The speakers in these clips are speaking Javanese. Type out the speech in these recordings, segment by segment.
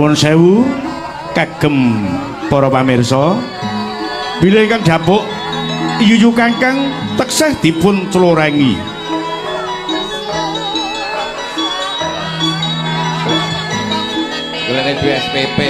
Nuwun sewu kagem para pamirsa. Bilih ingkang dapuk yuyu kangkang teksih dipun celorengi. Golekne duwe SPP.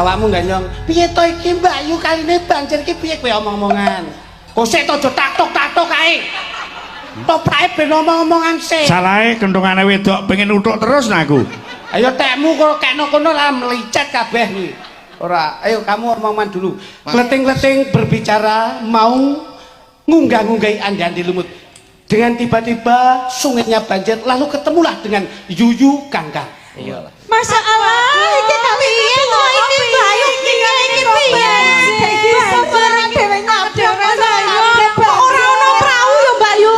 Awakmu ganyong, piye to iki Mbak Yu kaline banjir iki piye kowe omong-omongan? Kosek to aja tatok-tatok kae. Toprake ben omong-omongan sik. Salahe kendungane wedok pengen utuk terus nah aku. Ayo tekmu kok kekno kono lah melicet kabeh iki. Ora, ayo kamu omongan dulu. Kleting-kleting berbicara mau ngunggah-ngunggahi andi-andi lumut. Dengan tiba-tiba sungainya banjir lalu ketemulah dengan Yuyu Kangkang. Iyalah. Masya Allah, iki piye kok iki Bayu iki piye? Sabaran dhewe nyadar ora ono prau yo Mbak Yu.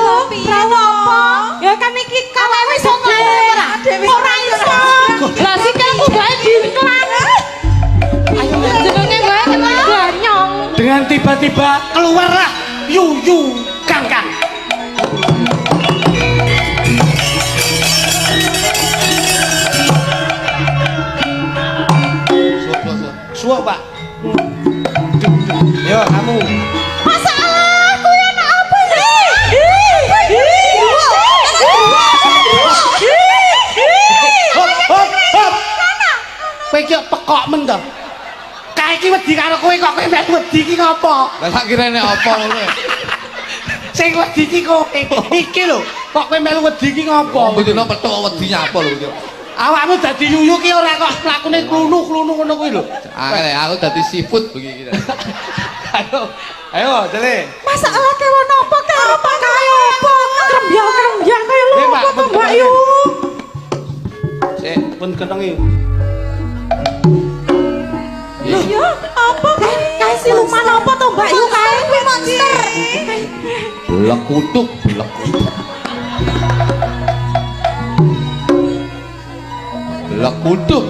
Prau apa? Ya kan iki kawewe wis ora iso. Lah sikilku bae diklan. Ayo jenenge bae kena ganyong. Dengan tiba-tiba keluarlah Yuyu Kangkang. Suap Pak. Yo kamu. Masalah aku anak apa sih? Hop. Kowe iki pekok men to. Kae iki wedi karo kowe kok kowe mek wedi iki ngopo? Lah sak kirene apa ngono. Sing wedi iki kowe. Iki lho, kok kowe melu wedi iki ngopo? Bedino petuk wedi nyapa lho iki. Awakmu dadi yuyu ki ora kok mlakune klunu-klunu ngono kuwi lho. Aku dadi seafood begini. Ayo, Dele. Masalah kewan apa kae apa? Krembyang kae lho apa to Mbak Yu? Sik, pun kenengi. Iya, apa kae siluman apa to Mbak Yu kae kuwi monster. Lekutuk. Lekutuk.